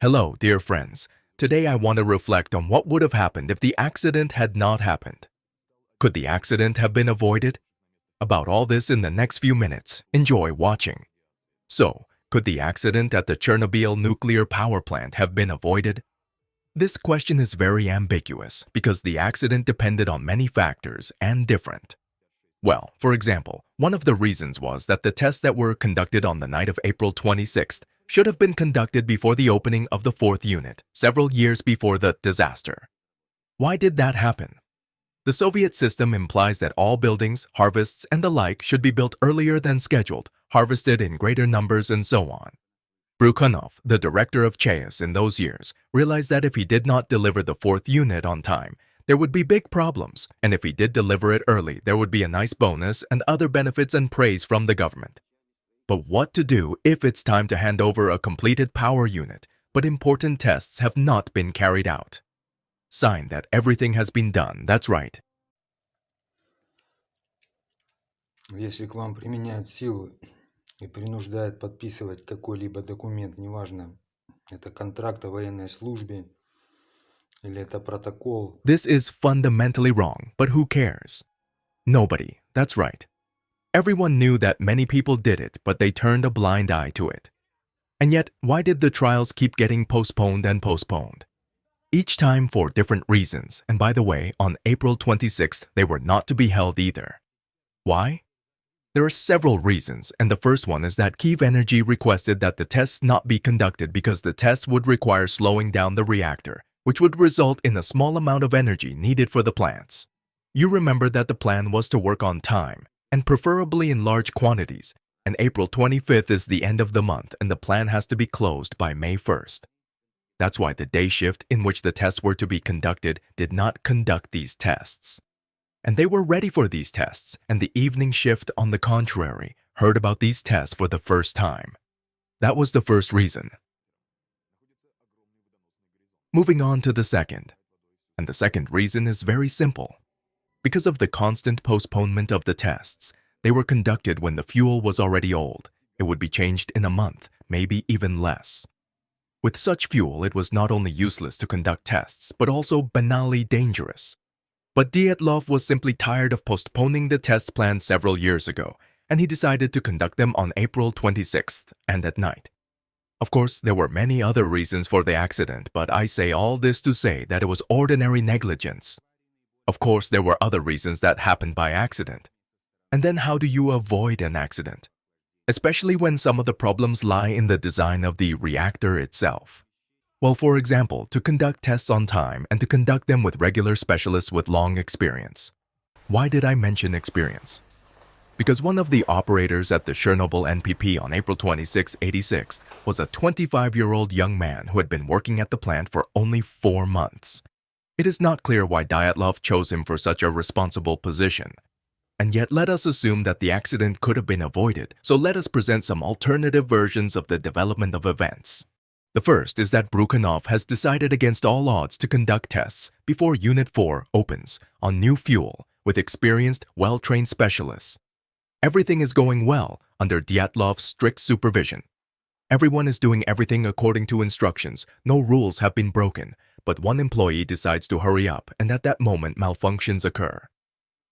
Hello, dear friends. Today I want to reflect on what would have happened if the accident had not happened. Could the accident have been avoided? About all this in the next few minutes. Enjoy watching. So, could the accident at the Chernobyl nuclear power plant have been avoided? This question is very ambiguous because the accident depended on many factors and different. Well, for example, one of the reasons was that the tests that were conducted on the night of April 26th should have been conducted before the opening of the fourth unit, several years before the disaster. Why did that happen? The Soviet system implies that all buildings, harvests, and the like should be built earlier than scheduled, harvested in greater numbers, and so on. Brukhanov, the director of CHES in those years, realized that if he did not deliver the fourth unit on time, there would be big problems, and if he did deliver it early, there would be a nice bonus and other benefits and praise from the government. But what to do if it's time to hand over a completed power unit, but important tests have not been carried out? Sign that everything has been done, that's right. Если к вам применяют силу и принуждают подписывать какой-либо документ, неважно, это контракт о военной службе или это протокол. This is fundamentally wrong, but who cares? Nobody, that's right. Everyone knew that many people did it, but they turned a blind eye to it. And yet, why did the trials keep getting postponed and postponed? Each time for different reasons, and by the way, on April 26th, they were not to be held either. Why? There are several reasons, and the first one is that Kyiv Energy requested that the tests not be conducted because the tests would require slowing down the reactor, which would result in a small amount of energy needed for the plants. You remember that the plan was to work on time, and preferably in large quantities, and April 25th is the end of the month and the plant has to be closed by May 1st. That's why the day shift in which the tests were to be conducted did not conduct these tests. And they were ready for these tests, and the evening shift, on the contrary, heard about these tests for the first time. That was the first reason. Moving on to the second. And the second reason is very simple. Because of the constant postponement of the tests, they were conducted when the fuel was already old. It would be changed in a month, maybe even less. With such fuel, it was not only useless to conduct tests, but also banally dangerous. But Dyatlov was simply tired of postponing the test plan several years ago, and he decided to conduct them on April 26th and at night. Of course, there were many other reasons for the accident, but I say all this to say that it was ordinary negligence. Of course, there were other reasons that happened by accident. And then how do you avoid an accident? Especially when some of the problems lie in the design of the reactor itself. Well, for example, to conduct tests on time and to conduct them with regular specialists with long experience. Why did I mention experience? Because one of the operators at the Chernobyl NPP on April 26, 86 was a 25-year-old young man who had been working at the plant for only 4 months. It is not clear why Dyatlov chose him for such a responsible position. And yet let us assume that the accident could have been avoided, so let us present some alternative versions of the development of events. The first is that Brukhanov has decided against all odds to conduct tests before Unit 4 opens on new fuel with experienced, well-trained specialists. Everything is going well under Dyatlov's strict supervision. Everyone is doing everything according to instructions, no rules have been broken, but one employee decides to hurry up and at that moment malfunctions occur.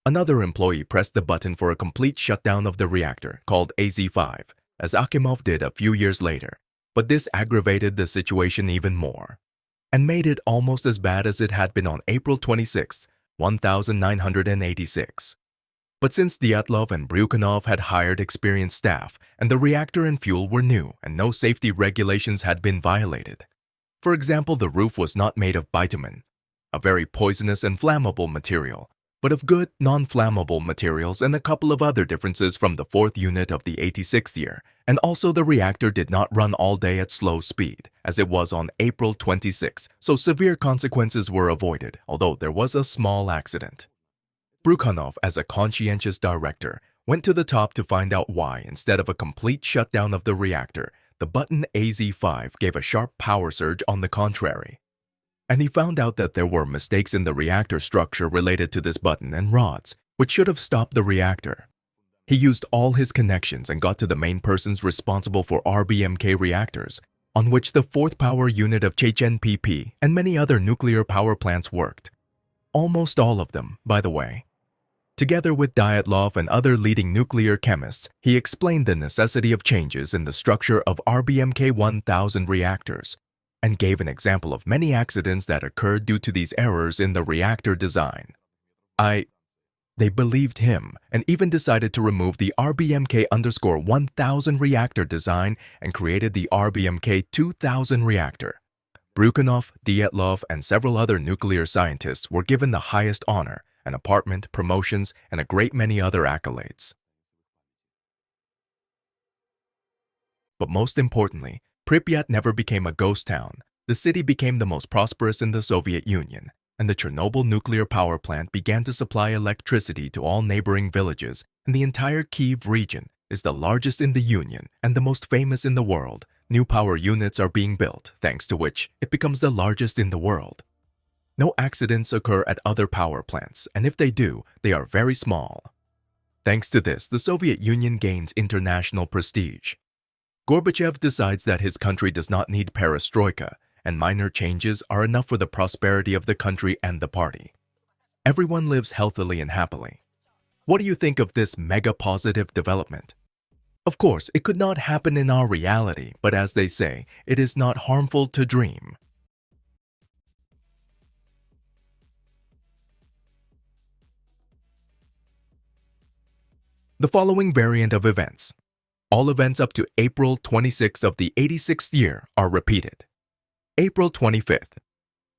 Another employee pressed the button for a complete shutdown of the reactor called AZ-5, as Akimov did a few years later. But this aggravated the situation even more, and made it almost as bad as it had been on April 26, 1986. But since Dyatlov and Brukhanov had hired experienced staff, and the reactor and fuel were new, and no safety regulations had been violated. For example, the roof was not made of bitumen, a very poisonous and flammable material, but of good, non-flammable materials and a couple of other differences from the fourth unit of the 86th year, and also the reactor did not run all day at slow speed, as it was on April 26, so severe consequences were avoided, although there was a small accident. Brukhanov, as a conscientious director, went to the top to find out why, instead of a complete shutdown of the reactor, the button AZ-5 gave a sharp power surge on the contrary. And he found out that there were mistakes in the reactor structure related to this button and rods, which should have stopped the reactor. He used all his connections and got to the main persons responsible for RBMK reactors, on which the fourth power unit of Chernobyl and many other nuclear power plants worked. Almost all of them, by the way. Together with Dyatlov and other leading nuclear chemists, he explained the necessity of changes in the structure of RBMK 1000 reactors and gave an example of many accidents that occurred due to these errors in the reactor design. They believed him and even decided to remove the RBMK_1000 reactor design and created the RBMK 2000 reactor. Bryukhanov, Dyatlov, and several other nuclear scientists were given the highest honor, an apartment, promotions, and a great many other accolades. But most importantly, Pripyat never became a ghost town. The city became the most prosperous in the Soviet Union, and the Chernobyl nuclear power plant began to supply electricity to all neighboring villages, and the entire Kyiv region is the largest in the Union and the most famous in the world. New power units are being built, thanks to which it becomes the largest in the world. No accidents occur at other power plants, and if they do, they are very small. Thanks to this, the Soviet Union gains international prestige. Gorbachev decides that his country does not need perestroika, and minor changes are enough for the prosperity of the country and the party. Everyone lives healthily and happily. What do you think of this mega positive development? Of course, it could not happen in our reality, but as they say, it is not harmful to dream. The following variant of events. All events up to April 26th of the 86th year are repeated. April 25th.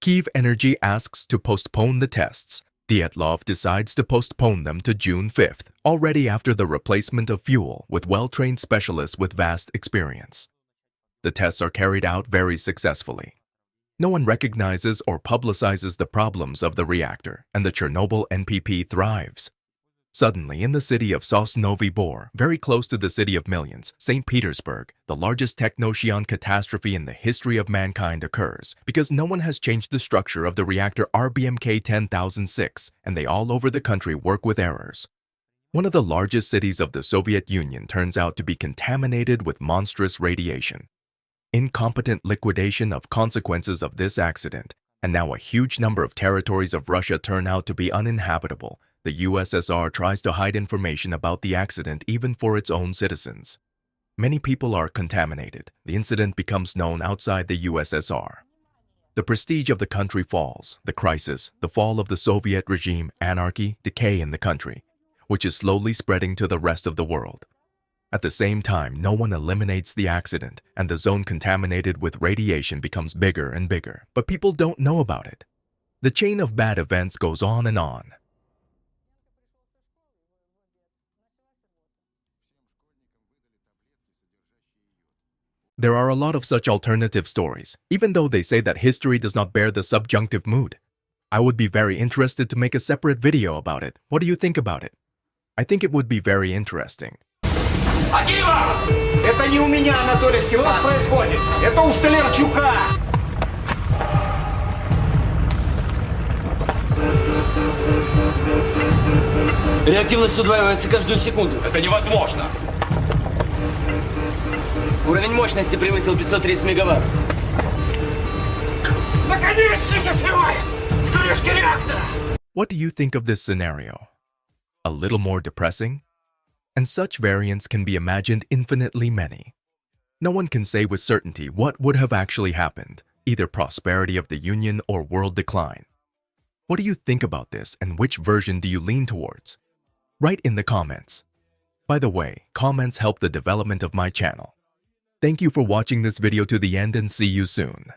Kyiv Energy asks to postpone the tests. Dyatlov decides to postpone them to June 5th, already after the replacement of fuel with well-trained specialists with vast experience. The tests are carried out very successfully. No one recognizes or publicizes the problems of the reactor, and the Chernobyl NPP thrives. Suddenly, in the city of Sosnovy Bor, very close to the city of millions, St. Petersburg, the largest technocean catastrophe in the history of mankind occurs because no one has changed the structure of the reactor RBMK 10006, and they all over the country work with errors. One of the largest cities of the Soviet Union turns out to be contaminated with monstrous radiation. Incompetent liquidation of consequences of this accident, and now a huge number of territories of Russia turn out to be uninhabitable. The USSR tries to hide information about the accident even for its own citizens. Many people are contaminated. The incident becomes known outside the USSR. The prestige of the country falls, the crisis, the fall of the Soviet regime, anarchy, decay in the country, which is slowly spreading to the rest of the world. At the same time, no one eliminates the accident, and the zone contaminated with radiation becomes bigger and bigger, but people don't know about it. The chain of bad events goes on and on. There are a lot of such alternative stories, even though they say that history does not bear the subjunctive mood. I would be very interested to make a separate video about it. What do you think about it? I think it would be very interesting. Акива! Это не у меня, Анатолий Степанович, происходит. Это у Столярчука. Реактивность удваивается каждую секунду. Это невозможно. Уровень мощности превысил 530 мегаватт. Наконечники срывает! С крышки реактора! What do you think of this scenario? A little more depressing? And such variants can be imagined infinitely many. No one can say with certainty what would have actually happened, either prosperity of the Union or world decline. What do you think about this, and which version do you lean towards? Write in the comments. By the way, comments help the development of my channel. Thank you for watching this video to the end, and see you soon.